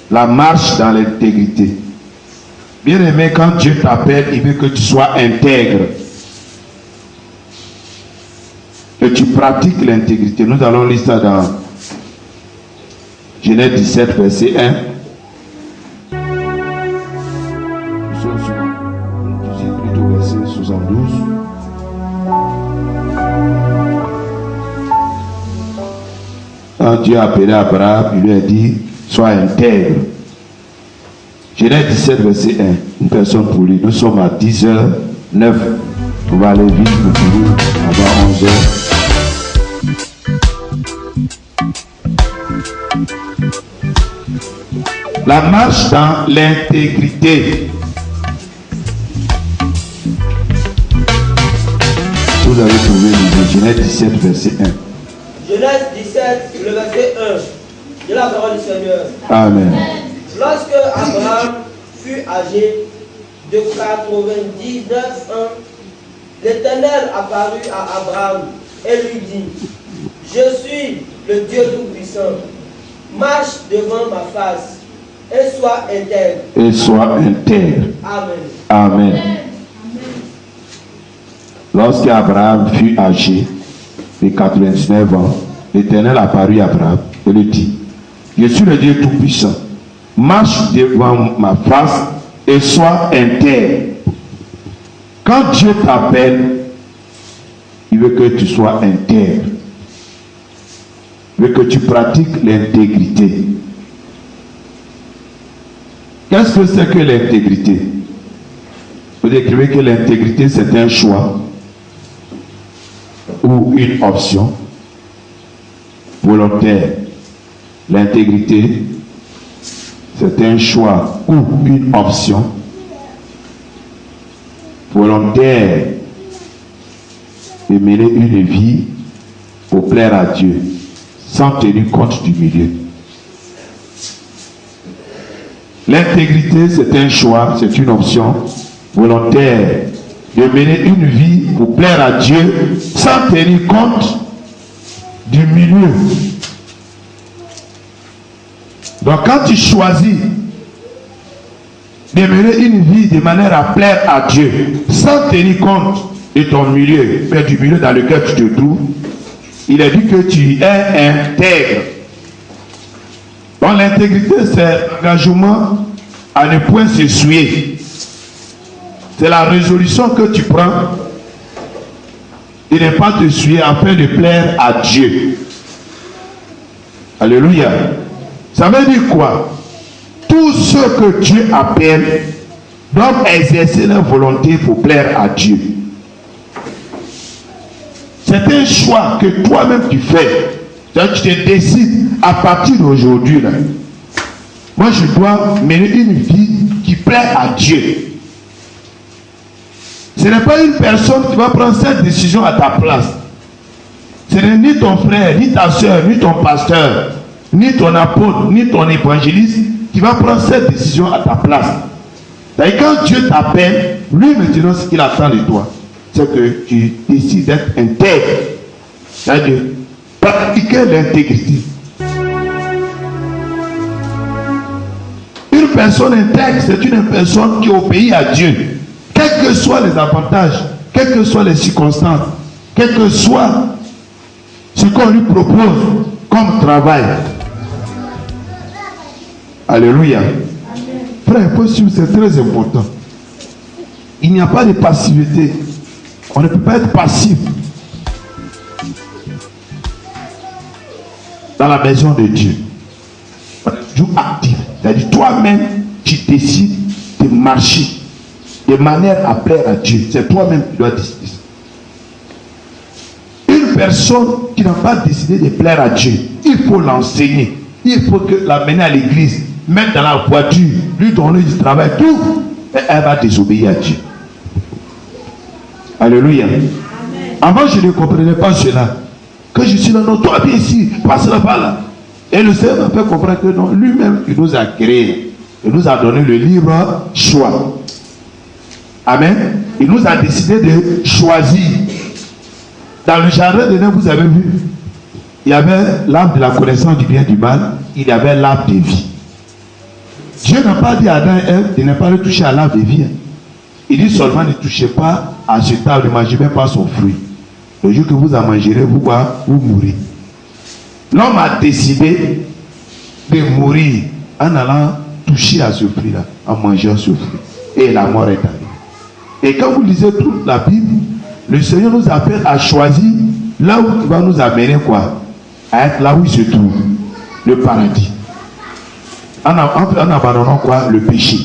La marche dans l'intégrité. Bien aimé, quand Dieu t'appelle, il veut que tu sois intègre. Que tu pratiques l'intégrité. Nous allons lire ça dans Genèse 17, verset 1. Nous sommes plutôt verset 72. Quand Dieu a appelé Abraham, il lui a dit, sois intègre. Genèse 17, verset 1. Une personne pour lui. Nous sommes à 10h09. On va aller vite, nous finir avant 11h. La marche dans l'intégrité. Vous avez trouvé le Genèse 17, verset 1. Genèse 17, le verset 1. De la parole du Seigneur. Amen. Lorsque Abraham fut âgé de 99 ans, l'Éternel apparut à Abraham et lui dit, je suis le Dieu Tout-Puissant. Marche devant ma face et sois intègre. Et sois intègre. Amen. Amen. Lorsque Abraham fut âgé de 99 ans, l'Éternel apparut à Abraham et lui dit, je suis le Dieu Tout-Puissant. Marche devant ma face et sois intègre. Quand Dieu t'appelle, il veut que tu sois intègre. Il veut que tu pratiques l'intégrité. Qu'est-ce que c'est que l'intégrité? Vous écrivez que l'intégrité c'est un choix ou une option volontaire. L'intégrité c'est un choix ou une option volontaire de mener une vie pour plaire à Dieu sans tenir compte du milieu. L'intégrité, c'est un choix, c'est une option volontaire de mener une vie pour plaire à Dieu sans tenir compte du milieu. Donc quand tu choisis de mener une vie de manière à plaire à Dieu sans tenir compte de ton milieu, mais du milieu dans lequel tu te trouves, il est dit que tu es intègre. Donc l'intégrité, c'est l'engagement à ne point se souiller. C'est la résolution que tu prends de ne pas te souiller afin de plaire à Dieu. Alléluia. Ça veut dire quoi? Tous ceux que Dieu appelle doivent exercer leur volonté pour plaire à Dieu. C'est un choix que toi-même tu fais. C'est-à-dire que tu te décides à partir d'aujourd'hui. Moi, je dois mener une vie qui plaît à Dieu. Ce n'est pas une personne qui va prendre cette décision à ta place. Ce n'est ni ton frère, ni ta soeur, ni ton pasteur, ni ton apôtre, ni ton évangéliste qui va prendre cette décision à ta place. C'est-à-dire quand Dieu t'appelle, lui maintenant ce qu'il attend de toi, c'est que tu décides d'être intègre. C'est-à-dire pratiquer l'intégrité. Une personne intègre, c'est une personne qui obéit à Dieu. Quels que soient les avantages, quelles que soient les circonstances, quel que soit ce qu'on lui propose comme travail. Alléluia. Frère, possible, c'est très important. Il n'y a pas de passivité. On ne peut pas être passif dans la maison de Dieu. On est toujours actif. C'est-à-dire toi-même, tu décides de marcher de manière à plaire à Dieu. C'est toi-même qui dois décider. Une personne qui n'a pas décidé de plaire à Dieu, il faut l'enseigner. Il faut l'amener à l'église, mettre dans la voiture, lui donner du travail, tout. Et elle va désobéir à Dieu. Alléluia. Amen. Avant, je ne comprenais pas cela. Que je suis là, non, toi, viens ici, passe là, pas là. Et le Seigneur m'a fait comprendre que non, lui-même, il nous a créé. Il nous a donné le libre choix. Amen. Il nous a décidé de choisir. Dans le jardin de Néden, vous avez vu, il y avait l'arbre de la connaissance du bien et du mal, il y avait l'arbre de vie. Dieu n'a pas dit à Adam et Ève de ne pas le toucher à l'arbre de vie. Il dit seulement ne touchez pas à ce arbre, ne mangez même pas son fruit. Le jour que vous en mangerez, vous mourrez. L'homme a décidé de mourir en allant toucher à ce fruit-là, en mangeant ce fruit. Et la mort est arrivée. Et quand vous lisez toute la Bible, le Seigneur nous appelle à choisir là où il va nous amener quoi? À être là où il se trouve, le paradis. En abandonnant quoi? Le péché.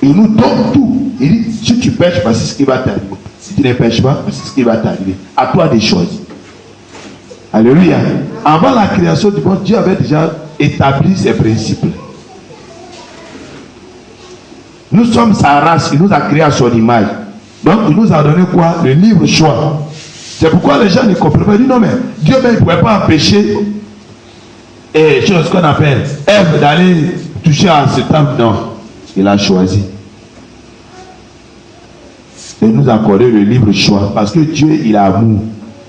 Il nous donne tout. Il dit, si tu pêches, c'est ce qui va t'arriver. Si tu ne pêches pas, c'est ce qui va t'arriver. À toi de choisir. Alléluia. Avant la création du monde, Dieu avait déjà établi ses principes. Nous sommes sa race, il nous a créé à son image. Donc il nous a donné quoi? Le libre choix. C'est pourquoi les gens ne comprennent pas. Ils disent non mais Dieu ne pouvait pas empêcher ce qu'on appelle Ève d'aller toucher à cet homme. Non, il a choisi. Et nous accorder le libre choix. Parce que Dieu, il a amour.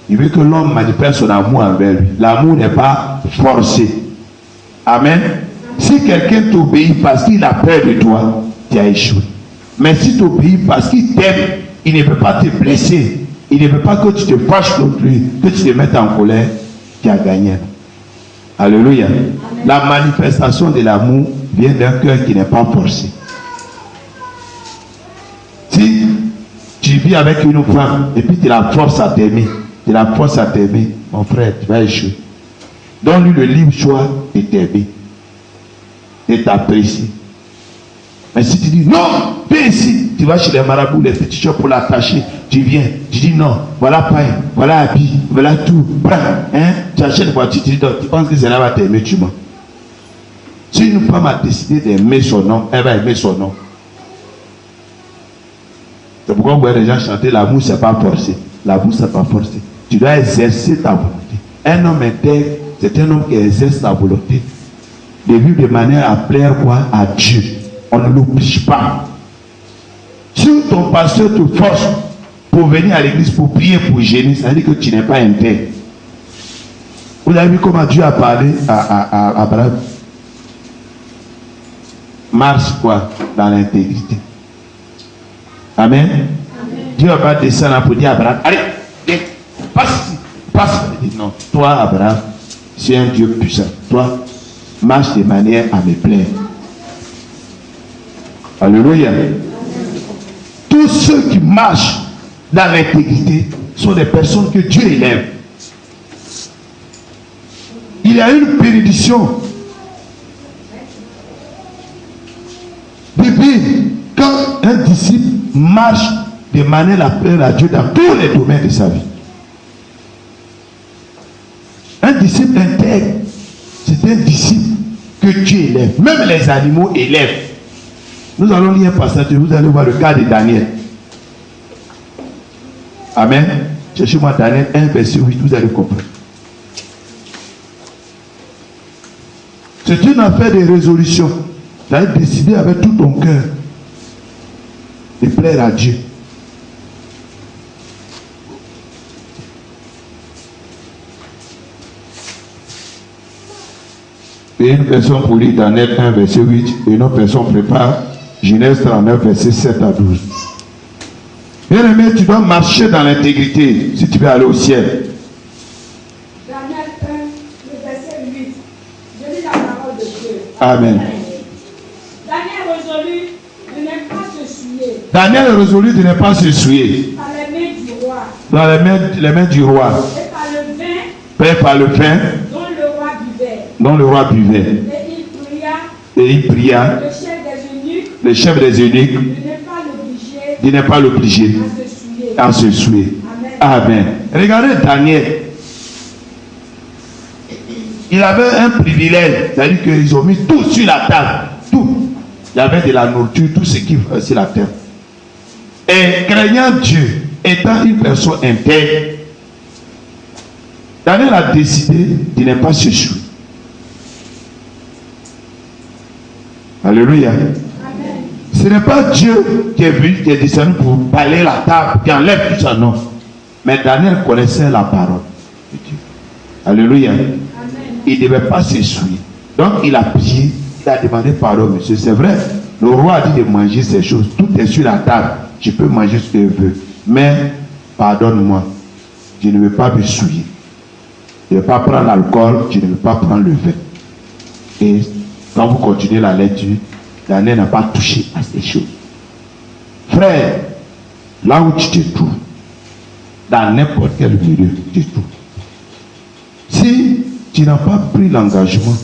Il veut que l'homme manifeste son amour envers lui. L'amour n'est pas forcé. Amen. Si quelqu'un t'obéit parce qu'il a peur de toi, tu as échoué. Mais si tu obéis parce qu'il t'aime, il ne veut pas te blesser. Il ne veut pas que tu te fâches contre lui, que tu te mettes en colère, tu as gagné. Alléluia. Amen. La manifestation de l'amour vient d'un cœur qui n'est pas forcé. Si tu vis avec une femme et puis tu la forces à t'aimer, mon frère, tu vas échouer. Donne-lui le libre choix de t'aimer, de t'apprécier. Mais si tu dis non, viens ici, tu vas chez les marabouts, les petits shops pour l'attacher, tu viens, tu dis non, voilà pain, voilà habit, voilà tout, prends, hein, tu achètes une voiture, tu dis non, tu penses que celle-là va t'aimer, tu mens. Si une femme a décidé d'aimer son homme, elle va aimer son homme. C'est pourquoi vous voyez les gens chanter l'amour, c'est pas forcé. L'amour, c'est pas forcé. Tu dois exercer ta volonté. Un homme intègre, c'est un homme qui exerce sa volonté de vivre de manière à plaire quoi? À Dieu. On ne l'oblige pas. Si ton pasteur te force pour venir à l'église pour prier, pour gêner, ça veut dire que tu n'es pas intègre. Vous avez vu comment Dieu a parlé à Abraham? Marche quoi? Dans l'intégrité. Amen. Amen. Dieu va pas descendre pour dire à Abraham, allez, passe. Il dit non, toi Abraham, c'est un Dieu puissant. Toi, marche de manière à me plaire. Alléluia. Tous ceux qui marchent dans l'intégrité sont des personnes que Dieu élève. Il y a une bénédiction. Depuis, quand un disciple marche de manière à plaire à Dieu dans tous les domaines de sa vie. Un disciple intègre, c'est un disciple que Dieu élève. Même les animaux élèvent. Nous allons lire un passage, vous allez voir le cas de Daniel. Amen. Cherchez-moi Daniel 1, verset 8, vous allez comprendre. C'est une affaire de résolution. Tu as décidé avec tout ton cœur de plaire à Dieu. Et une personne pour lire Daniel 1, verset 8, et une autre personne prépare Genèse 39, verset 7 à 12. Bien aimé, tu dois marcher dans l'intégrité si tu veux aller au ciel. Daniel 1, le verset 8. Je lis la parole de Dieu. Amen. Daniel résolut de ne pas se souiller. Daniel résolut de ne pas se souiller. Par les mains du roi. Dans les mains du roi. Et par le vin. Père par le vin. Dont le roi buvait. Dont le roi buvait. Et il pria. Le chef des eunuques. De ne pas l'obliger à se souiller. Amen. Regardez Daniel. Il avait un privilège. C'est-à-dire qu'ils ont mis tout sur la table. Tout. Il y avait de la nourriture, tout ce qui était sur la terre. Et craignant Dieu, étant une personne intègre, Daniel a décidé de ne pas se souiller. Alléluia. Ce n'est pas Dieu qui est venu, qui est descendu pour balayer la table, qui enlève tout ça, non. Mais Daniel connaissait la parole de Dieu. Alléluia. Amen. Il ne devait pas se souiller. Donc il a prié Il a demandé pardon, monsieur. C'est vrai, le roi a dit de manger ces choses. Tout est sur la table. Je peux manger ce que je veux. Mais, pardonne-moi. Je ne veux pas me souiller. Je ne veux pas prendre l'alcool. Je ne veux pas prendre le vin. Et quand vous continuez la lecture, Daniel n'a pas touché à ces choses. Frère, là où tu te trouves, dans n'importe quel milieu, tu te trouves. Si tu n'as pas pris l'engagement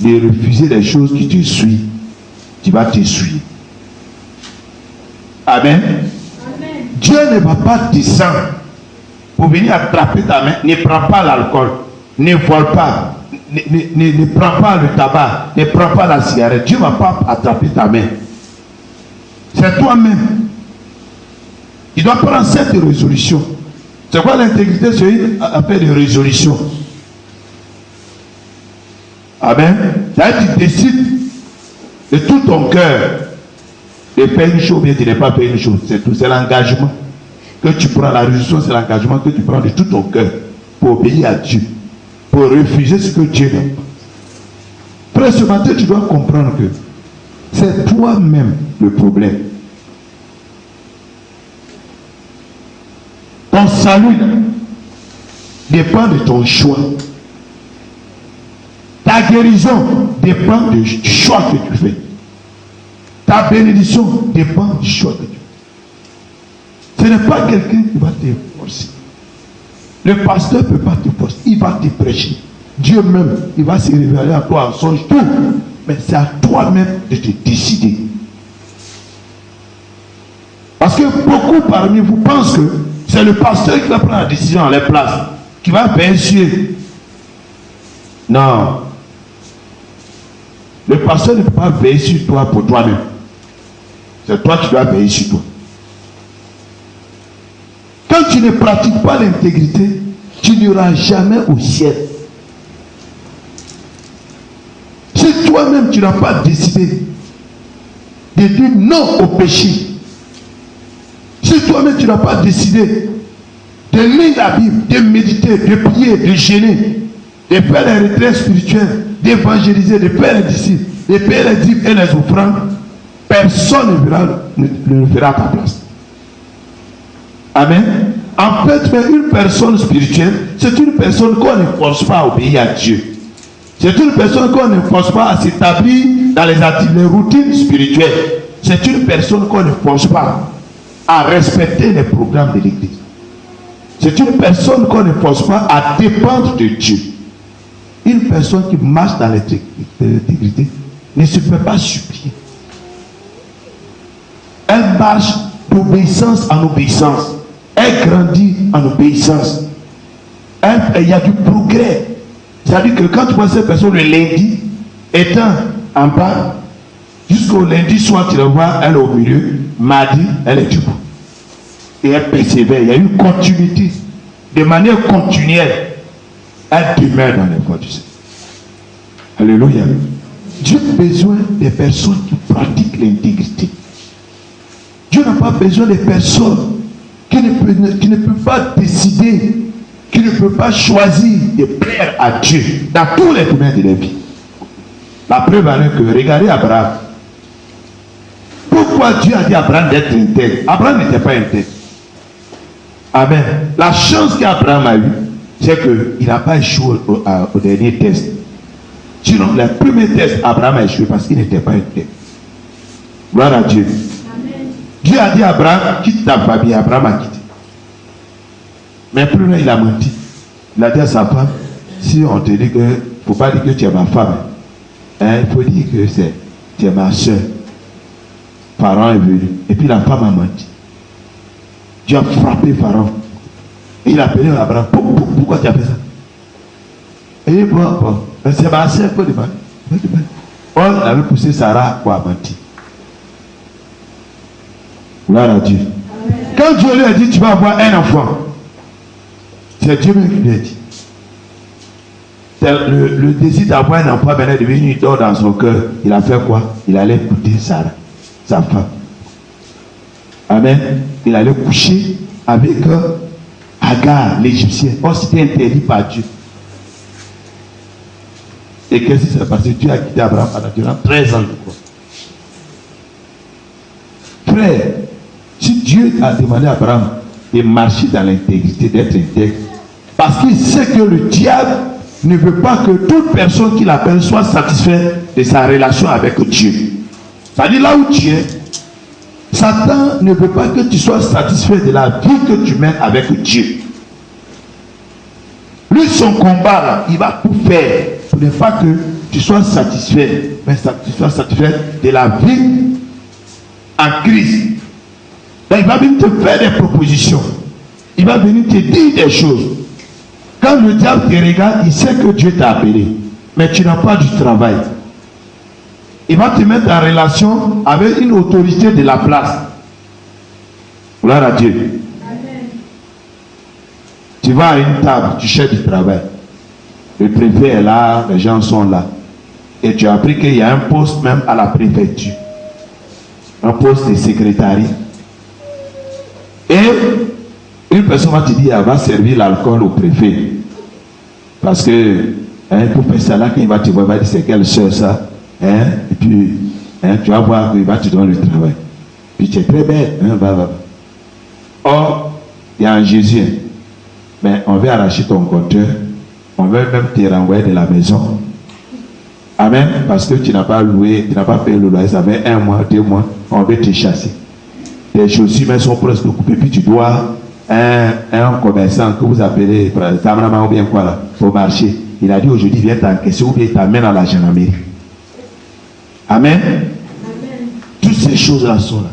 de refuser les choses qui te suivent, tu vas t'essuyer. Amen. Amen. Dieu ne va pas descendre pour venir attraper ta main. Ne prends pas l'alcool, ne vole pas, ne prends pas le tabac, ne prends pas la cigarette. Dieu ne va pas attraper ta main. C'est toi-même. Il doit prendre cette résolution. C'est quoi l'intégrité? C'est une affaire de résolution. Amen. C'est-à-dire que tu décides de tout ton cœur de faire une chose ou bien de ne pas faire une chose. C'est tout. C'est l'engagement que tu prends. La résolution, c'est l'engagement que tu prends de tout ton cœur pour obéir à Dieu, pour refuser ce que Dieu n'aime pas. Frère, ce matin, tu dois comprendre que c'est toi-même le problème. Ton salut dépend de ton choix. Ta guérison dépend du choix que tu fais. Ta bénédiction dépend du choix que tu fais. Ce n'est pas quelqu'un qui va te forcer. Le pasteur ne peut pas te forcer. Il va te prêcher. Dieu même, il va se révéler à toi en songe, tout. Mais c'est à toi-même de te décider. Parce que beaucoup parmi vous pensent que c'est le pasteur qui va prendre la décision à leur place, qui va bien sûr. Non. Le pasteur ne peut pas veiller sur toi pour toi-même. C'est toi qui dois veiller sur toi. Quand tu ne pratiques pas l'intégrité, tu n'iras jamais au ciel. Si toi-même tu n'as pas décidé de dire non au péché, si toi-même tu n'as pas décidé de lire la Bible, de méditer, de prier, de jeûner, de faire les retraites spirituelles, d'évangéliser, de faire les disciples, de payer les dîmes et les offrandes, personne ne le fera à ta place. Amen. En fait, une personne spirituelle, c'est une personne qu'on ne force pas à obéir à Dieu. C'est une personne qu'on ne force pas à s'établir dans les routines spirituelles. C'est une personne qu'on ne force pas à respecter les programmes de l'Église. C'est une personne qu'on ne force pas à dépendre de Dieu. Une personne qui marche dans l'intégrité ne se fait pas supplier. Elle marche d'obéissance en obéissance. Elle grandit en obéissance. Il y a du progrès. C'est-à-dire que quand tu vois cette personne le lundi, étant en bas, jusqu'au lundi soir, tu la vois, elle est au milieu. Mardi, elle est debout. Et elle persévère. Il y a une continuité. De manière continuelle, elle demeure dans les voies du Seigneur. Alléluia. Dieu a besoin des personnes qui pratiquent l'intégrité. Dieu n'a pas besoin des personnes qui ne peuvent pas décider, qui ne peuvent pas choisir de plaire à Dieu dans tous les domaines de la vie. La preuve en est que, regardez Abraham. Pourquoi Dieu a dit à Abraham d'être intègre? Abraham n'était pas intègre. Amen. La chance qu'Abraham a eue, c'est qu'il n'a pas échoué au dernier test. Sinon, le premier test, Abraham a échoué parce qu'il n'était pas intègre. Gloire à Dieu. Amen. Dieu a dit à Abraham, quitte ta famille. Abraham a quitté. Mais plus loin, il a menti. Il a dit à sa femme, si on te dit que, il ne faut pas dire que tu es ma femme. Il faut dire que tu es ma soeur. Pharaon est venu. Et puis la femme a menti. Dieu a frappé Pharaon. Et il a appelé Abraham. Pourquoi tu as fait ça? Et il dit, bon, c'est ma soeur, il faut demander. Paul avait poussé Sarah pour mentir. Gloire à Dieu. Amen. Quand Dieu lui a dit, tu vas avoir un enfant, c'est Dieu même qui lui a dit. Le désir d'avoir un enfant maintenant est devenu une idole dans son cœur. Il a fait quoi? Il allait écouter Sarah, sa femme. Amen. Il allait coucher avec Agar, l'Égyptien. Or, c'était interdit par Dieu. Et qu'est-ce qui s'est passé? Dieu a quitté Abraham durant 13 ans, je crois. Frère, si Dieu a demandé à Abraham de marcher dans l'intégrité, d'être intègre, parce qu'il sait que le diable ne veut pas que toute personne qui l'appelle soit satisfaite de sa relation avec Dieu. C'est-à-dire là où tu es, Satan ne veut pas que tu sois satisfait de la vie que tu mènes avec Dieu. Lui, son combat, là, il va tout faire pour ne pas que tu sois satisfait, mais que tu sois satisfait de la vie en Christ. Donc, il va venir te faire des propositions. Il va venir te dire des choses. Quand le diable te regarde, il sait que Dieu t'a appelé, mais tu n'as pas du travail. Il va te mettre en relation avec une autorité de la place. Gloire à Dieu. Amen. Tu vas à une table, tu cherches du travail. Le préfet est là, les gens sont là. Et tu as appris qu'il y a un poste même à la préfecture. Un poste de secrétariat. Et une personne va te dire, elle va servir l'alcool au préfet. Parce que, pour faire ça là, quand il va te voir, il va dire, c'est quelle soeur ça? Et puis, tu vas voir qu'il va te donner le travail. Puis tu es très belle. Va. Or, il y a un Jésus. Mais on veut arracher ton compteur. On veut même te renvoyer de la maison. Amen. Parce que tu n'as pas loué, tu n'as pas payé le loyer. Ça fait 1 mois, 2 mois. On veut te chasser. Tes chaussures même sont presque coupées. Puis tu dois un commerçant que vous appelez Zamrama ou bien quoi là, au marché. Il a dit aujourd'hui, viens t'encaisser ou bien il t'amène à la gendarmerie. Amen. Amen. Toutes ces choses-là sont là.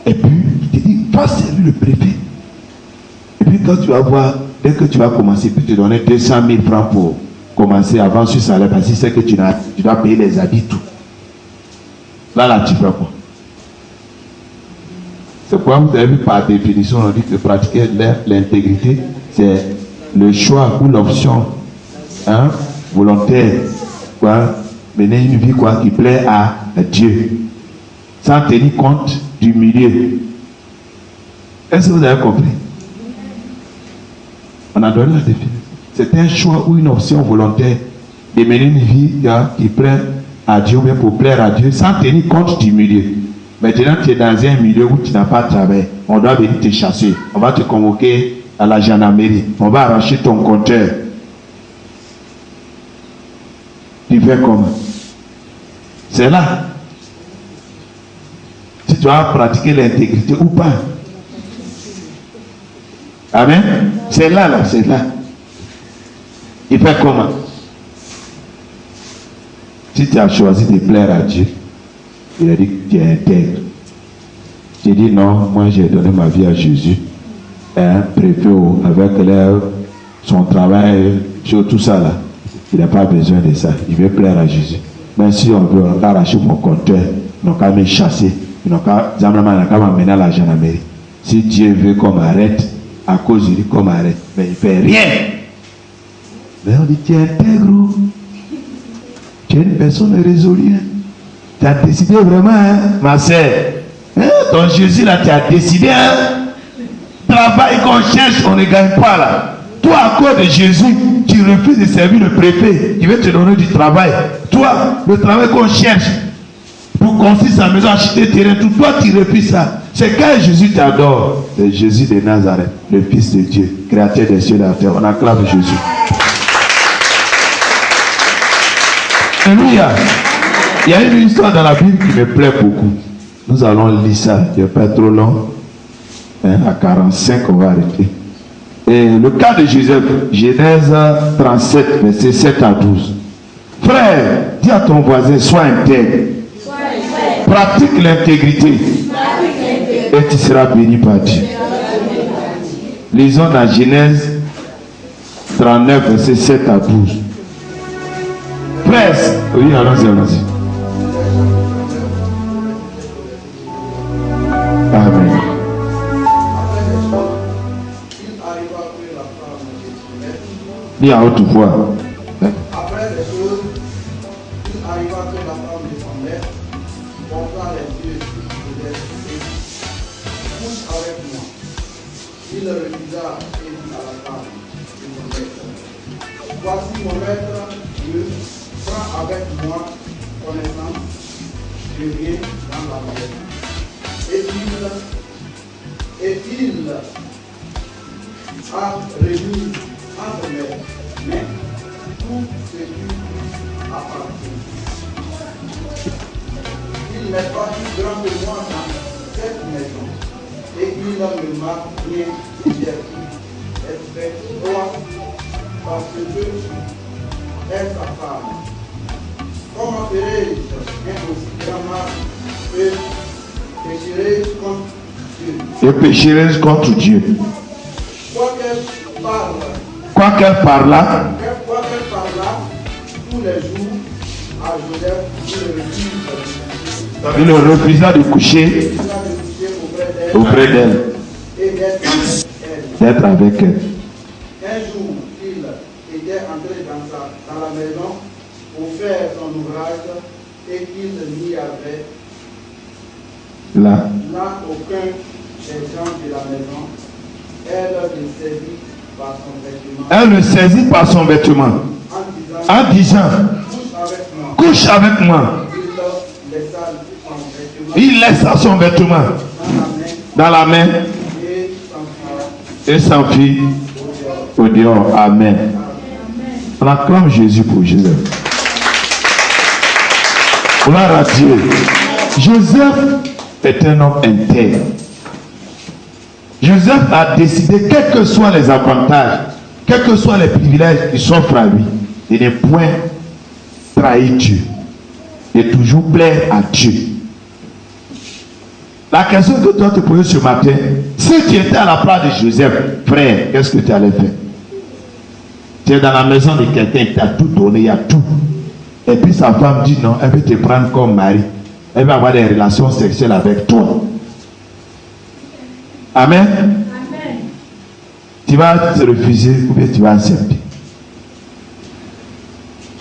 Et puis, il te dit, va servir le préfet. Et puis, quand tu vas voir, dès que tu vas commencer, puis te donner 200 000 francs pour commencer avant ce salaire, parce qu'il sait que tu dois payer les habits, tout. Là, tu fais quoi? C'est pourquoi vous avez vu par définition, on dit que pratiquer l'intégrité, c'est le choix ou l'option volontaire, mener une vie qui plaît à Dieu, sans tenir compte du milieu. Est-ce que vous avez compris? On a donné la définition. C'est un choix ou une option volontaire de mener une vie qui plaît à Dieu, ou bien pour plaire à Dieu, sans tenir compte du milieu. Maintenant, tu es dans un milieu où tu n'as pas de travail. On doit venir te chasser. On va te convoquer à la gendarmerie. On va arracher ton compteur. Tu fais comment? C'est là. Si tu dois pratiquer l'intégrité ou pas. Amen. C'est là, c'est là. Il fait comment? Si tu as choisi de plaire à Dieu, il a dit que tu es intègre. Tu dis non, moi j'ai donné ma vie à Jésus. Préfet avec son travail, sur tout ça là. Il n'a pas besoin de ça. Il veut plaire à Jésus. Mais si on veut arracher mon compteur, ils n'ont qu'à me chasser. Ils n'ont qu'à m'amener à la gendarmerie. Si Dieu veut qu'on m'arrête, à cause de lui qu'on m'arrête, mais il ne fait rien. Mais on dit, tu es intègre. Tu es une personne résolue. Tu as décidé vraiment, ma sœur. Ton Jésus là, tu as décidé. Travail qu'on cherche, on ne gagne pas là. Toi, à cause de Jésus, tu refuses de servir le préfet. Il veut te donner du travail. Toi, le travail qu'on cherche pour construire sa maison, acheter terrain, tout, toi, tu refuses ça. C'est quand Jésus t'adore. C'est Jésus de Nazareth, le Fils de Dieu, créateur des cieux et de la terre. On acclame Jésus. Alléluia. Il y a une histoire dans la Bible qui me plaît beaucoup. Nous allons lire ça. Il n'est pas trop long. À 45, on va arrêter. Et le cas de Joseph, Genèse 37, versets 7 à 12. Frère, dis à ton voisin, sois intègre. Pratique l'intégrité. Et tu seras béni par Dieu. Lisons dans Genèse 39, versets 7 à 12. Frère, oui, allons-y. Amen. Dis à haute voix. Après les choses, il arriva que la femme de son maître compta les yeux de l'esprit. Couche avec moi. Il le refusa et dit à la femme de son maître, voici mon maître, Dieu, sois moi connaissance, je viens dans la maison. Et il a remis entre mes mains tout ce qui appartient. Il n'est pas plus grand que moi dans cette maison, et il ne m'a rien diverti, excepté toi, parce que tu es sa femme. Comment ferai-je un aussi grand mal que pécherai contre Dieu? Et pécherai contre Dieu. Quoi qu'elle parla, tous les jours à Joseph, il refusa de coucher auprès d'elle et d'être avec elle. Un jour, il était entré dans la maison pour faire son ouvrage et qu'il n'y avait Là, aucun des gens de la maison. Elle le saisit par son vêtement. Elle le saisit par son vêtement en disant, couche avec moi. Il laissa son vêtement dans la main et s'enfuit au dehors. Amen. On acclame Jésus pour Joseph. Gloire à Dieu. Joseph est un homme intègre. Joseph a décidé, quels que soient les avantages, quels que soient les privilèges qui s'offrent à lui, de ne point trahir Dieu, de toujours plaire à Dieu. La question que tu dois te poser ce matin, si tu étais à la place de Joseph, frère, qu'est-ce que tu allais faire? Tu es dans la maison de quelqu'un qui t'a tout donné, il y a tout. Et puis sa femme dit non, elle veut te prendre comme mari. Elle va avoir des relations sexuelles avec toi. Amen. Amen. Tu vas te refuser ou bien tu vas accepter.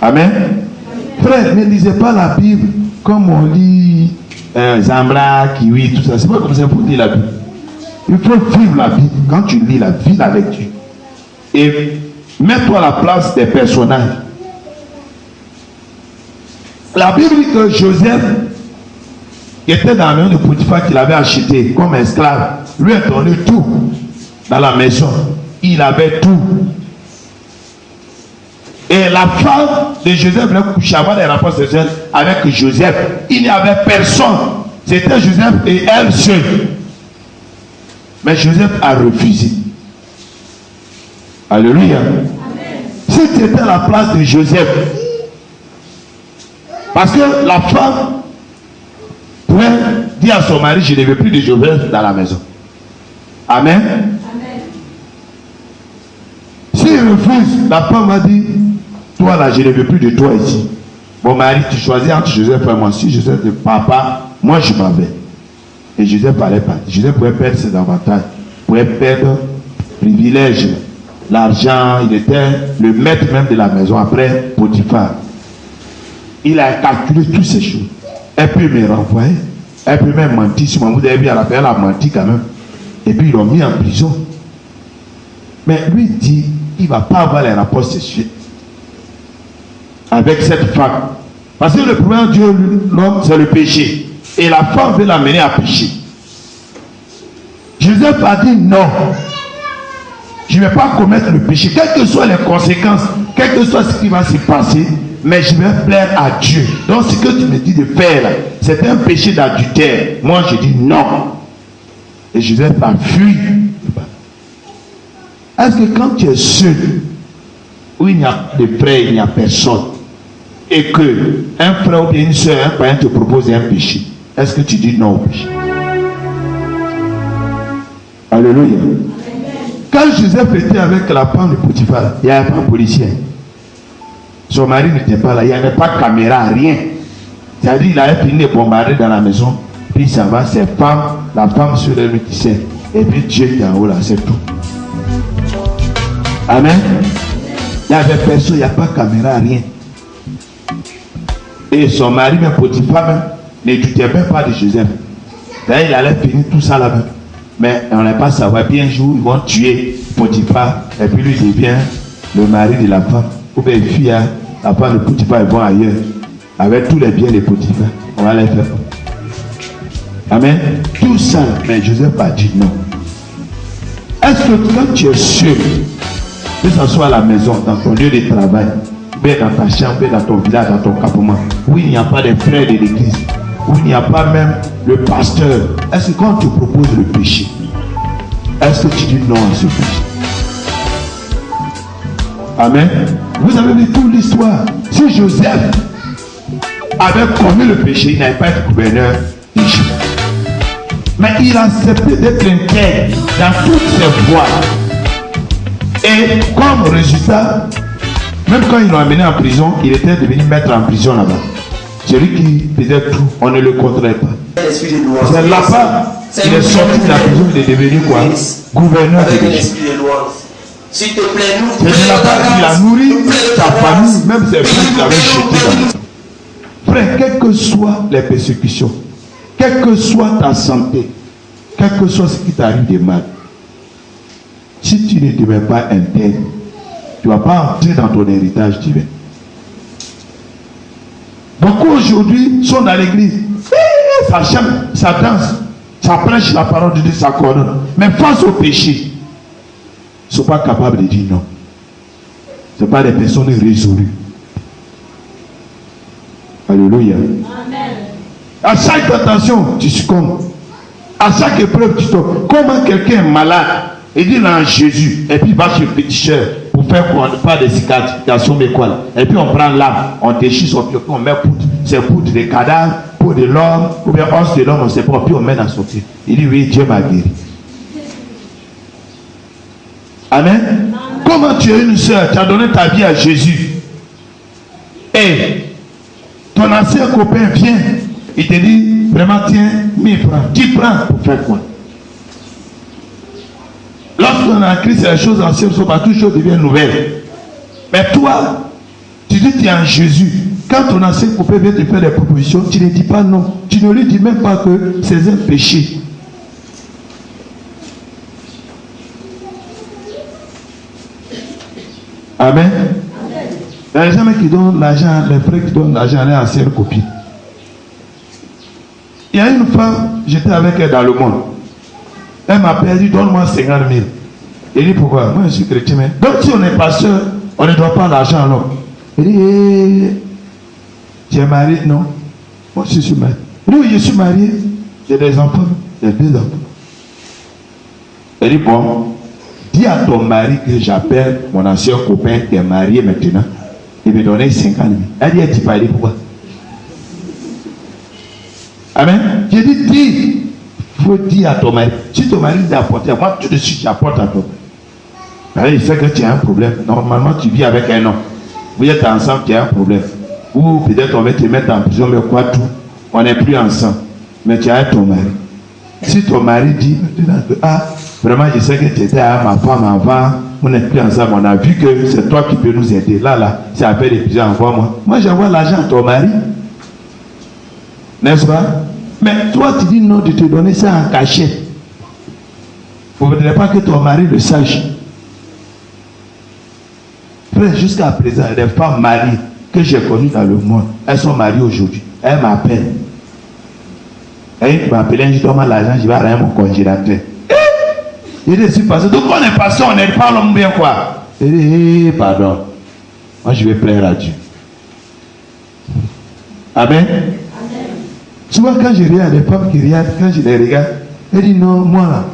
Amen. Frère, ne lisez pas la Bible comme on lit Zambra, Kiwi, tout ça. C'est pas comme ça pour lire la Bible. Il faut vivre la Bible. Quand tu lis la Bible avec Dieu. Et mets-toi à la place des personnages. La Bible dit que Joseph, qui était dans la maison de Potiphar, qu'il avait acheté comme esclave, lui a donné tout dans la maison. Il avait tout. Et la femme de Joseph voulait coucher, avoir des rapports sexuels avec Joseph. Il n'y avait personne. C'était Joseph et elle seule. Mais Joseph a refusé. Alléluia. Amen. Si tu étais à la place de Joseph, parce que la femme pouvait dire à son mari, je ne veux plus de Joseph dans la maison. Amen. Amen. S'il refuse, la femme a dit, toi là, je ne veux plus de toi ici. Mon mari, tu choisis entre Joseph et moi. Si Joseph dit, papa, moi je m'en vais. Et Joseph allait partir. Joseph pouvait perdre ses avantages, pouvait perdre privilèges, l'argent. Il était le maître même de la maison après Potiphar. Il a calculé toutes ces choses. Elle peut me renvoyer. Elle peut même mentir. Si vous avez vu à la fin, elle a menti quand même. Et puis ils l'ont mis en prison. Mais lui dit, il ne va pas avoir les rapports sexuels avec cette femme. Parce que le problème de Dieu, l'homme, c'est le péché. Et la femme veut l'amener à pécher. Joseph a dit non. Je ne vais pas commettre le péché. Quelles que soient les conséquences, quel que soit ce qui va se passer, mais je vais plaire à Dieu. Donc ce que tu me dis de faire, c'est un péché d'adultère. Moi je dis non. Et Joseph a fui. Est-ce que quand tu es seul, où il n'y a de frère, il n'y a personne, et que un frère ou bien une soeur, un parent te propose un péché, est-ce que tu dis non au péché? Alléluia. Quand Joseph était avec la femme de Potiphar, il n'y avait pas de policier. Son mari n'était pas là, il n'y avait pas de caméra, rien. C'est-à-dire qu'il avait fini de bombarder dans la maison, puis ça va, ses femmes, la femme sur le tissait, et puis Dieu est en haut là, c'est tout. Amen. Il n'y avait personne, il n'y a pas de caméra, rien. Et son mari, même Potiphar, même, ne doutait même pas de Joseph. D'ailleurs, il allait finir tout ça là-bas. Mais on n'a pas savoir, bien un jour, ils vont tuer Potiphar, et puis lui devient le mari de la femme. Ou bien fille, la femme de Potiphar, ils vont ailleurs. avec tous les biens de Potiphar. On va les faire. Amen. Tout ça, mais Joseph a dit non. Est-ce que quand tu es sûr, que ce soit à la maison, dans ton lieu de travail, bien dans ta chambre, bien dans ton village, dans ton campement, où il n'y a pas de frères de l'église, où il n'y a pas même le pasteur, est-ce que quand tu proposes le péché, est-ce que tu dis non à ce péché? Amen. Vous avez vu toute l'histoire. Si Joseph avait commis le péché, il n'avait pas été gouverneur d'Égypte. Mais il a accepté d'être intègre dans toutes ses voies. Et comme résultat, même quand ils l'ont amené en prison, il était devenu maître en prison là-bas. Celui qui faisait tout, on ne le contrôlait pas. C'est là-bas, il est sorti de la prison, il est devenu quoi? Gouverneur de l'Égypte. S'il te plaît, nous. C'est de là-bas qu'il a nourri sa famille, même ses frères qu'il avait jetés dans le temps. Frère, quelles que soient les persécutions, quelle que soit ta santé, quel que soit ce qui t'arrive de mal, si tu ne deviens pas intègre, tu ne vas pas entrer dans ton héritage divin. Beaucoup aujourd'hui sont dans l'église, ça chante, ça danse, ça prêche la parole de Dieu, ça coordonne. Mais face au péché, ils ne sont pas capables de dire non. Ce ne sont pas des personnes résolues. Alléluia. Amen. À chaque tentation, tu succombes. À chaque épreuve, tu tombes. Comment quelqu'un est malade et dit là en Jésus, et puis il va chez le féticheur pour faire quoi? Pas de cicatrification, mais quoi là. Et puis on prend l'âme, on déchire son pied, on met poudre, c'est poudre de cadavre, poudre de l'homme, ou bien os de l'homme, on ne sait pas, puis on met dans son pied. Il dit oui, Dieu m'a guéri. Amen. Amen. Comment tu es une soeur, tu as donné ta vie à Jésus. Et ton ancien copain vient, il te dit vraiment tiens, mais prends. Tu prends pour faire quoi? Lorsqu'on a Christ, les choses anciennes sont pas, toutes choses deviennent nouvelles. Mais toi, tu dis tu es en Jésus. Quand ton ancien copain vient te faire des propositions, tu ne dis pas non. Tu ne lui dis même pas que c'est un péché. Amen. Il y a les gens qui donnent l'argent, les frères qui donnent l'argent à leur ancienne copine. Il y a une femme, j'étais avec elle dans le monde. Elle m'appelle, elle dit donne-moi 50 000. Elle dit pourquoi? Moi je suis chrétien. Donc si on est pasteur, on ne doit pas l'argent alors. Elle dit tu es marié? Non. Moi je suis marié. Oui, je suis marié. J'ai des enfants. J'ai 2 enfants. Elle dit bon, dis à ton mari que j'appelle mon ancien copain qui est marié maintenant. Il me donnait 50 000. Elle dit, elle dit pas, elle dit pourquoi? Amen. J'ai dit, dis, il faut dire à ton mari. Si ton mari t'apporte, moi tout de suite j'apporte à toi. Il sait que tu as un problème. Normalement, tu vis avec un homme. Vous êtes ensemble, tu as un problème. Ou peut-être on va te mettre en prison, mais quoi tout? On n'est plus ensemble. Mais tu as ton mari. Si ton mari dit, ah, vraiment, je sais que tu étais à ma femme avant, on n'est plus ensemble, on a vu que c'est toi qui peux nous aider. Là, c'est appel des prisons, envoie-moi. Moi, j'envoie l'argent à ton mari. N'est-ce pas? Mais toi, tu dis non de te donner ça en cachet. Il ne faudrait pas que ton mari le sache. Frère, jusqu'à présent, les femmes mariées que j'ai connues dans le monde, elles sont mariées aujourd'hui. Elles m'appellent. Elles m'appellent, je donne l'argent, je vais arrêter mon congélateur. Il dit, c'est passé. Donc on est passé, on n'est pas l'homme bien quoi. Il dit, pardon. Moi je vais plaire à Dieu. Amen. Amen. Souvent quand je regarde les femmes qui regardent, quand je les regarde, elles disent non, moi,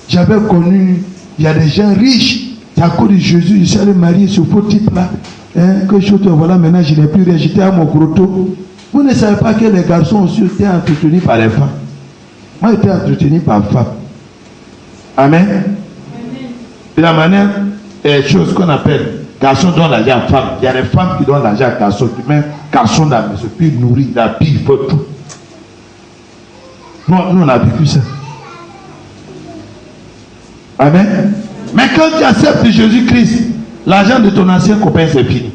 j'avais connu, il y a des gens riches. C'est à cause de Jésus, je suis allé marier ce faux type-là. Hein, que je te voilà, maintenant je n'ai plus rien, j'étais à mon grotto. Vous ne savez pas que les garçons aussi étaient entretenus par les femmes. Moi j'étais entretenu par femmes. Amen. Amen. De la manière, chose qu'on appelle garçon donne l'argent à femme. Il y a des femmes qui donnent l'argent à garçon. Même garçon dans la maison, puis il nourrit, il habille, il faut tout. Nous on a vécu ça. Amen. Mais quand tu acceptes Jésus-Christ, l'argent de ton ancien copain c'est fini.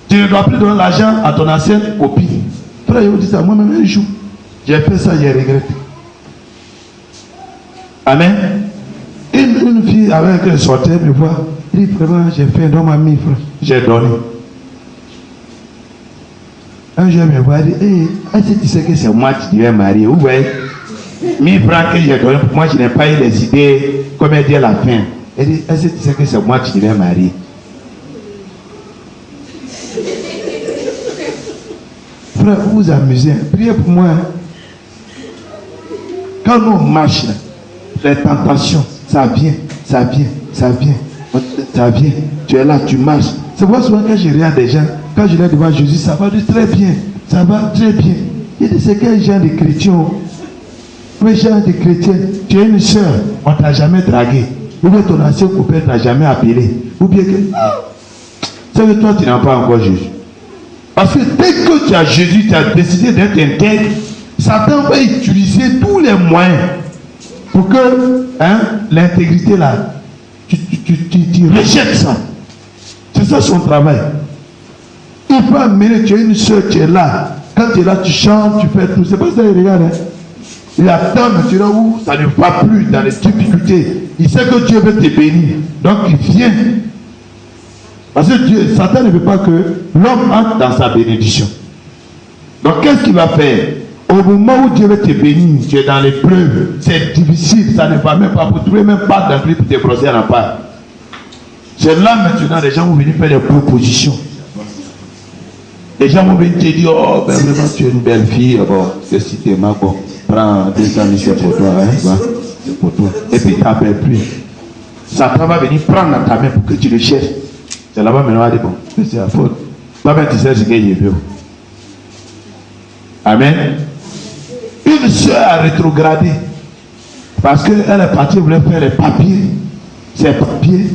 Tu ne dois plus donner l'argent à ton ancienne copine. Frère, je vous dis ça, moi-même un jour, j'ai fait ça, j'ai regretté. Amen. Une fille avec elle sortait me voir. Elle dit vraiment, j'ai fait un don à 1000 francs. J'ai donné. Un jour, me voit dire, est-ce que tu sais que c'est moi qui devais marier? Vous voyez, 1000 francs que j'ai donné pour moi, je n'ai pas eu les idées, comme elle dit à la fin. Elle dit, est-ce que tu sais que c'est moi qui devais marier? Frère, vous vous amusez, priez pour moi. Quand nous marchons, les tentations, ça vient. Tu es là, tu marches. C'est pour souvent quand je regarde des gens, quand je les devant Jésus, ça va très bien. Il dit, c'est quel genre de chrétien? Quel genre de chrétien? Tu es une soeur, on ne t'a jamais dragué. Ou bien ton ancien copain ne t'a jamais appelé. Ou bien que. C'est que toi, tu n'as pas encore Jésus. Parce que dès que tu as Jésus, tu as décidé d'être intègre, Satan va utiliser tous les moyens pour que l'intégrité là, tu rejettes ça. C'est ça son travail. Il peut amener, tu es une soeur, tu es là. Quand tu es là, tu chantes, tu fais tout. C'est pas ça, il regarde. Il attend maintenant où ça ne va plus dans les difficultés. Il sait que Dieu veut te bénir. Donc il vient. Parce que Dieu, Satan ne veut pas que l'homme entre dans sa bénédiction. Donc qu'est-ce qu'il va faire? Au moment où Dieu veut te bénir, tu es dans l'épreuve, c'est difficile, ça ne va même pas, vous ne trouvez même pas d'entrée pour te brosser à la part. C'est là maintenant, les gens vont venir faire des propositions. Les gens vont venir te dire, oh, ben vraiment, tu es une belle fille, bon, que si tu es mal, bon, prends 200 000, c'est pour toi, c'est pour toi. Et puis tu n'appelles plus. Satan va venir prendre dans ta main pour que tu le cherches. C'est là-bas maintenant, on va dire, bon, c'est la faute. Pas même tu sais ce qu'il y a. Amen. Une soeur a rétrogradé parce qu'elle est partie, elle voulait faire les papiers, ses papiers,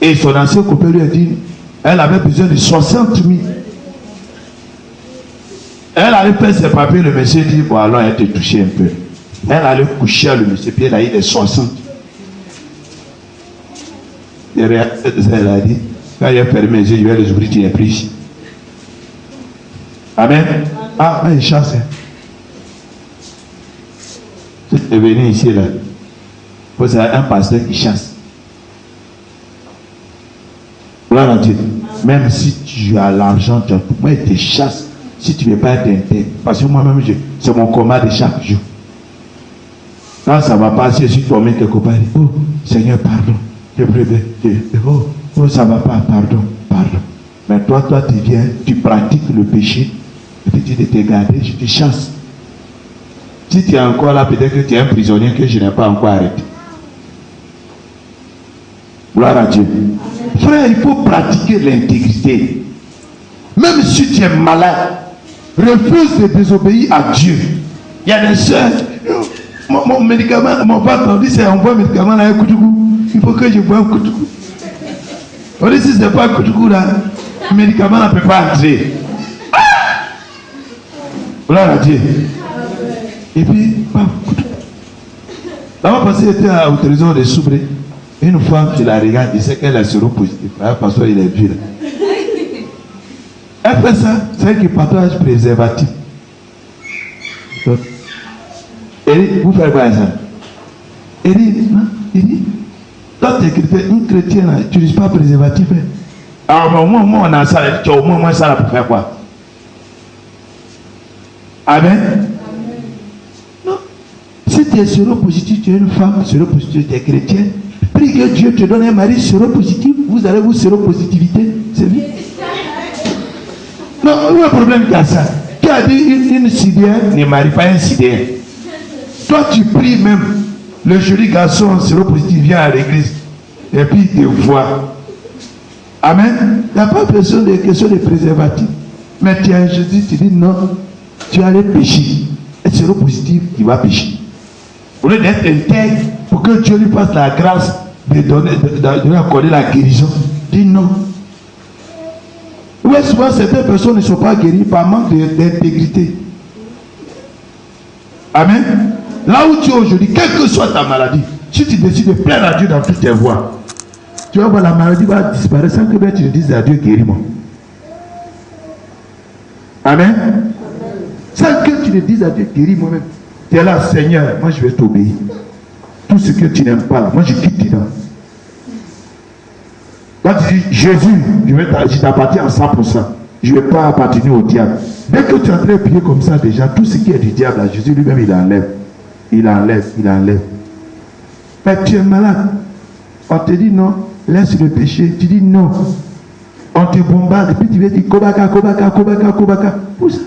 et son ancien copain lui a dit, elle avait besoin de 60 000. Elle allait faire ses papiers, le monsieur dit, bon alors elle te touchait un peu. Elle allait coucher à le monsieur, puis elle a eu les 60. Elle a dit, quand il a fermé les yeux, je vais les ouvrir, tu n'es plus ici. Amen. Ah, une chance. Tu es venu ici, là. C'est un pasteur qui chasse. Gloire à Dieu. Même si tu as l'argent, moi, il te chasse. Si tu ne veux pas être intègre. Parce que moi-même, c'est mon combat de chaque jour. Quand ça va passer, je suis tombé quelque part. Oh, Seigneur, pardon. Je prie bien. Oh, ça ne va pas, pardon. Mais toi, tu viens, tu pratiques le péché. Et puis tu te gardes, je te chasse. Si tu es encore là, peut-être que tu es un prisonnier que je n'ai pas encore arrêté. Gloire à Dieu. Frère, il faut pratiquer l'intégrité. Même si tu es malade, refuse de désobéir à Dieu. Il y a des soeurs, mon médicament, mon patron dit c'est un bon médicament là, un coup de coup. Il faut que je bois un coup de coup. On dit si ce n'est pas un coup de coup là, le médicament ne peut pas entrer. Gloire à Dieu. Et puis, d'abord parce qu'il était au trésor des Soubrés. Une femme, tu la regardes, il sait qu'elle est séropositive. Parce qu'il est vieux. Elle fait ça, c'est elle qui partage préservatif. Et vous faites quoi ça? Il dit, toi tu es une chrétienne, tu n'utilises pas préservatif. Alors au moins on a ça, tu as au moins ça là pour faire quoi? Amen. Non. Si tu es séropositif, tu es une femme séropositive, tu es chrétienne, prie que Dieu te donne un mari séropositif, vous allez vous séropositivité, c'est bien. Non, il y a un problème qui a ça. Qui a dit une Syrienne ne marie pas un Syrien. Toi tu pries même, le joli garçon séropositif vient à l'église, et puis il te voit. Amen. Il n'y a pas besoin de question de préservatif. Mais tu as Jésus, tu dis non. Tu allais pécher. Et c'est le positif qui va pécher. Au lieu d'être intègre pour que Dieu lui fasse la grâce de lui accorder la guérison, dis non. Oui, souvent certaines personnes ne sont pas guéries par manque d'intégrité. Amen. Là où tu es aujourd'hui, quelle que soit ta maladie, si tu décides de plaire à Dieu dans toutes tes voies, tu vas voir la maladie va disparaître sans que tu ne dises à Dieu guéris-moi. Amen. Sans que tu ne dises à Dieu, guéris moi-même. Tu es là, Seigneur, moi je vais t'obéir. Tout ce que tu n'aimes pas, là, moi je quitte dedans. Quand tu dis, Jésus, je t'appartiens à 100%. Je ne vais pas appartenir au diable. Dès que tu es en train de prier comme ça, déjà, tout ce qui est du diable, là, Jésus lui-même, il enlève. Il enlève, il enlève. Mais tu es malade. On te dit non, laisse le péché. Tu dis non. On te bombarde et puis tu viens dire Kobaka, Kobaka, Kobaka, Kobaka. Où ça?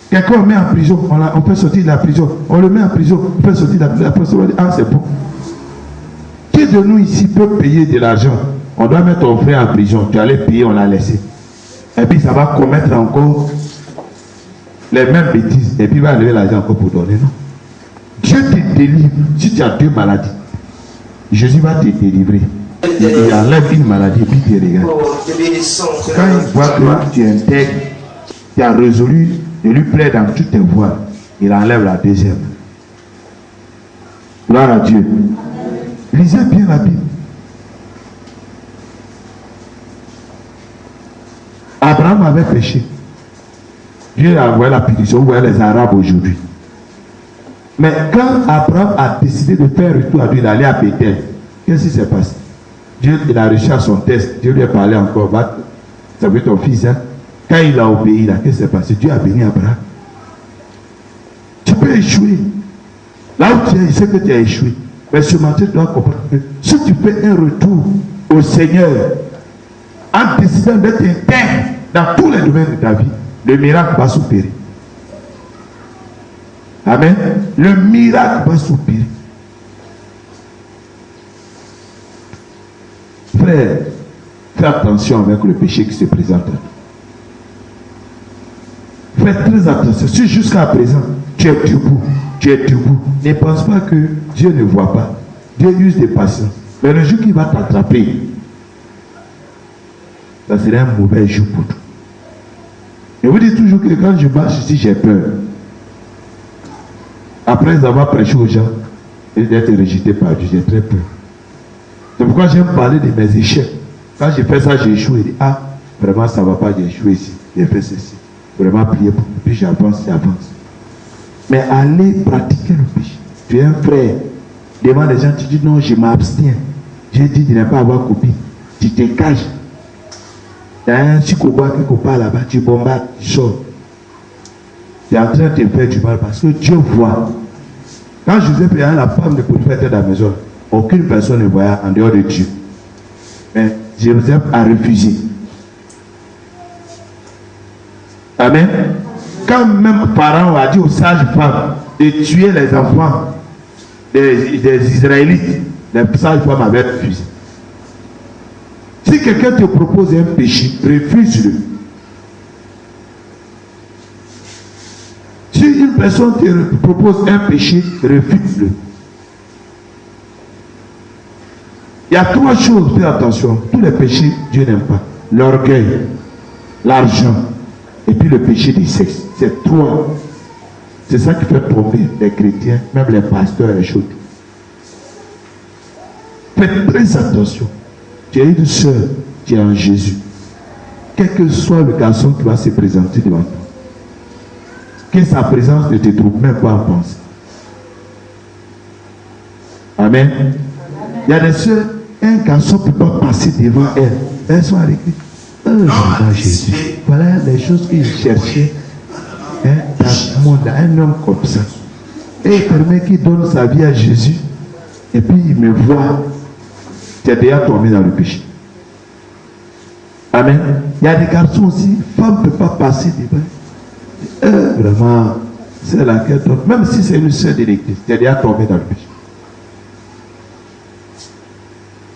Quelqu'un met en prison, on peut sortir de la prison. On le met en prison, on peut sortir de la prison. On dit, ah, c'est bon. Qui de nous ici peut payer de l'argent? On doit mettre ton frère en prison. Tu allais payer, on l'a laissé. Et puis ça va commettre encore les mêmes bêtises. Et puis il va lever l'argent encore pour donner, non? Dieu te délivre. Si tu as 2 maladies, Jésus va te délivrer. Il enlève une maladie et puis il te regarde. Quand il voit que tu intègres, tu as résolu de lui plaire dans toutes tes voies, il enlève la deuxième. Gloire à Dieu. Lisez bien la Bible. Abraham avait péché. Dieu a envoyé la punition. Vous voyez les Arabes aujourd'hui. Mais quand Abraham a décidé de faire retour à Dieu, il allait à Bethel. Qu'est-ce qui s'est passé? Dieu, il a réussi à son test. Dieu lui a parlé encore. Ça veut ton fils, hein? Quand il a obéi, là, qu'est-ce qui s'est passé? Dieu a béni Abraham. Tu peux échouer. Là où tu es, il sait que tu as échoué. Mais ce matin, tu dois comprendre que si tu fais un retour au Seigneur, en décidant d'être intègre dans tous les domaines de ta vie, le miracle va s'opérer. Amen. Le miracle va s'opérer. Frère, fais attention avec le péché qui se présente à toi. Fais très attention. Si jusqu'à présent, tu es debout, ne pense pas que Dieu ne voit pas. Dieu use des patients. Mais le jour qu'il va t'attraper, ça serait un mauvais jour pour toi. Je vous dis toujours que quand je marche ici, j'ai peur. Après avoir prêché aux gens et d'être rejeté par Dieu, j'ai très peur. C'est pourquoi j'aime parler de mes échecs. Quand j'ai fait ça, j'ai échoué. Je dis, ah, vraiment, ça ne va pas, j'ai échoué ici. J'ai fait ceci. Vraiment prier pour puis j'avance. Mais aller pratiquer le péché. Tu es un frère. Devant les gens, tu dis non, je m'abstiens. J'ai dit de ne pas avoir copie. Tu te caches. Il y a un psychobois quelque part là-bas, tu bombardes, tu sors. Tu es en train de te faire du mal parce que Dieu voit. Quand Joseph et la femme de Potiphar étaient dans la maison, aucune personne ne voyait en dehors de Dieu. Mais Joseph a refusé. Amen. Quand même Pharaon a dit aux sages femmes de tuer les enfants des Israélites, les sages femmes avaient refusé. Si quelqu'un te propose un péché, refuse-le. Si une personne te propose un péché, refuse-le. Il y a 3 choses, fais attention. Tous les péchés, Dieu n'aime pas. L'orgueil, l'argent, et puis le péché du sexe. C'est 3. C'est ça qui fait tomber les chrétiens, même les pasteurs et les choses. Faites très attention. Tu as une soeur qui est en Jésus. Quel que soit le garçon qui va se présenter devant toi, que sa présence ne te trouve même pas en pensée. Amen. Il y a des soeurs, un garçon ne peut pas passer devant elles. Elles sont arrêtées. Oh, Jésus. Voilà les choses qu'il cherchait dans le monde, un homme comme ça. Et il permet qu'il donne sa vie à Jésus. Et puis il me voit. Tu es déjà tombé dans le péché. Amen. Il y a des garçons aussi, femme ne peut pas passer devant. Vraiment, c'est laquelle donne. Même si c'est une sœur de l'église, tu es déjà tombé dans le péché.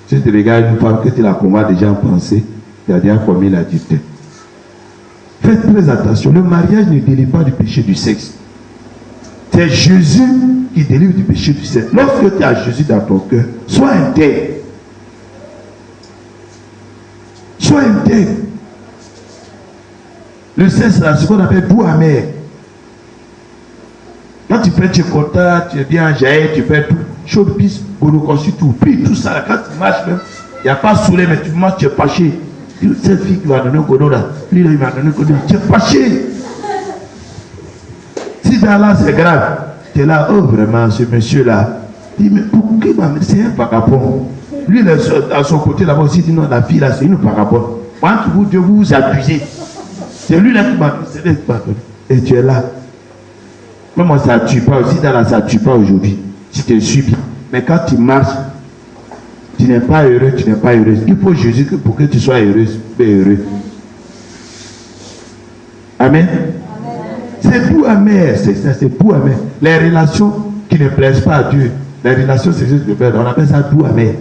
Si tu regardes une femme que tu la combats déjà en pensée, tu as déjà commis l'adultère. Faites très attention. Le mariage ne délivre pas du péché du sexe. C'est Jésus qui délivre du péché du sexe. Lorsque tu as Jésus dans ton cœur, sois intègre. Sois intègre. Le sexe, c'est ce qu'on appelle goût amer. Quand tu fais, tu es content, tu es bien enjaillé, tu fais tout. Chaude pisse, bolocosu, tout. Puis tout ça, quand tu marches même, il n'y a pas saoulé, mais tu marches, tu es fâché. Cette fille qui va donner un godo là, lui là, il va donner un godo, tu es fâché. Si dans là c'est grave, tu es là, oh vraiment, ce monsieur là, dis mais pourquoi il m'a mis, c'est un vagabond. Lui, à son côté là-bas aussi, dit non, la fille là, c'est une vagabonde. Entre vous deux, vous vous abusez. C'est lui-là qui m'a donné, c'est lui qui m'a donné. Et tu es là. Mais moi, ça ne tue pas aussi, dans la ça ne tue pas aujourd'hui. Si tu suis bien. Mais quand tu marches, tu n'es pas heureux, tu n'es pas heureuse. Il faut Jésus pour que tu sois heureuse, heureux. Amen. C'est tout amer, c'est ça, c'est tout amer. Les relations qui ne plaisent pas à Dieu, les relations c'est juste de perdre, on appelle ça tout amer.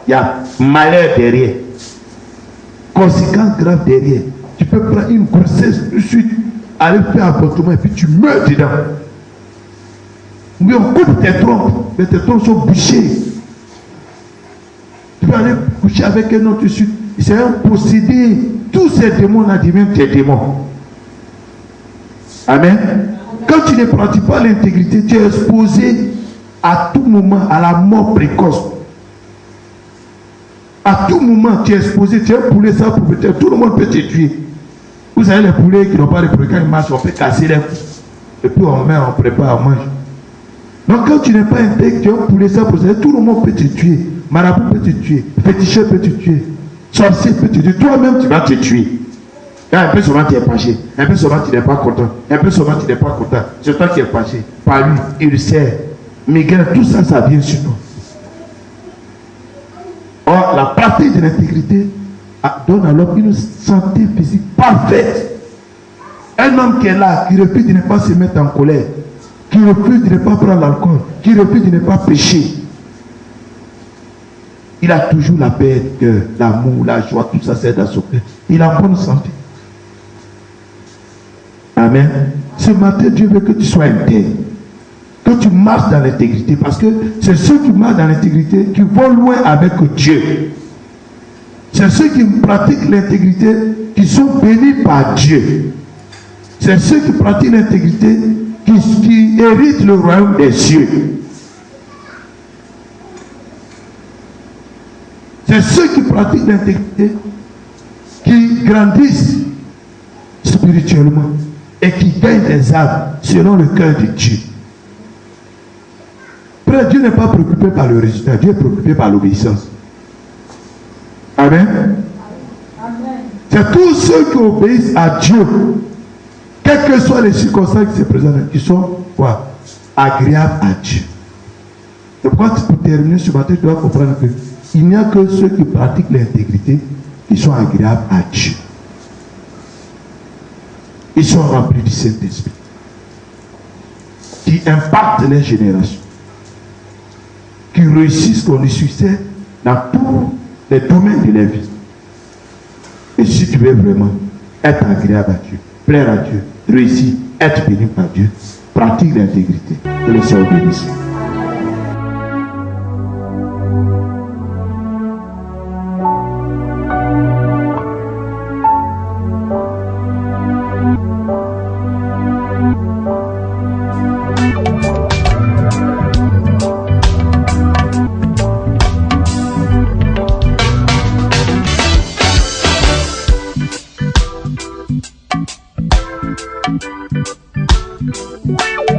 Il y a malheur derrière, conséquences graves derrière. Tu peux prendre une grossesse tout de suite, aller faire un avortement et puis tu meurs dedans. Oui, on coupe tes trompes, mais tes trompes sont bouchées. Tu peux aller coucher avec un autre tout de suite. C'est un possédé. Tous ces démons-là deviennent tes démons. Amen. Quand tu ne pratiques pas l'intégrité, tu es exposé à tout moment à la mort précoce. À tout moment, tu es exposé, tu es un poulet sans propriétaire. Tout le monde peut te tuer. Vous savez, les poulets qui n'ont pas de propriétaire, quand ils marchent, on peut casser les coups. Et puis on met, on prépare, on mange. Donc quand tu n'es pas intègre, tu es un poulet sans propriétaire, tout le monde peut te tuer. Marabout peut te tuer. Féticheur peut te tuer. Sorcier peut te tuer. Toi-même, tu vas te tuer. Un peu seulement tu es fâché, un peu seulement tu n'es pas content, un peu seulement tu n'es pas content. C'est toi qui es fâché. Par lui, ulcère, migraine, tout ça, ça vient sur toi. Or, la pratique de l'intégrité donne à l'homme une santé physique parfaite. Un homme qui est là, qui refuse de ne pas se mettre en colère, qui refuse de ne pas prendre l'alcool, qui refuse de ne pas pécher, il a toujours la paix, l'amour, la joie, tout ça, c'est dans son cœur. Il a bonne santé. Amen. Ce matin, Dieu veut que tu sois intègre. Que tu marches dans l'intégrité. Parce que c'est ceux qui marchent dans l'intégrité qui vont loin avec Dieu. C'est ceux qui pratiquent l'intégrité qui sont bénis par Dieu. C'est ceux qui pratiquent l'intégrité qui héritent le royaume des cieux. C'est ceux qui pratiquent l'intégrité qui grandissent spirituellement et qui gagnent des âmes selon le cœur de Dieu. Frère, Dieu n'est pas préoccupé par le résultat, Dieu est préoccupé par l'obéissance. Amen. C'est tous ceux qui obéissent à Dieu, quelles que soient les circonstances qui se présentent, qui sont quoi? Agréables à Dieu. C'est pourquoi pour terminer ce matin, tu dois comprendre que il n'y a que ceux qui pratiquent l'intégrité qui sont agréables à Dieu. Ils sont remplis du Saint-Esprit, qui impactent les générations, qui réussissent comme succès dans tous les domaines de la vie. Et si tu veux vraiment être agréable à Dieu, plaire à Dieu, réussir, être béni par Dieu, pratique l'intégrité. Que le Seigneur bénisse. What?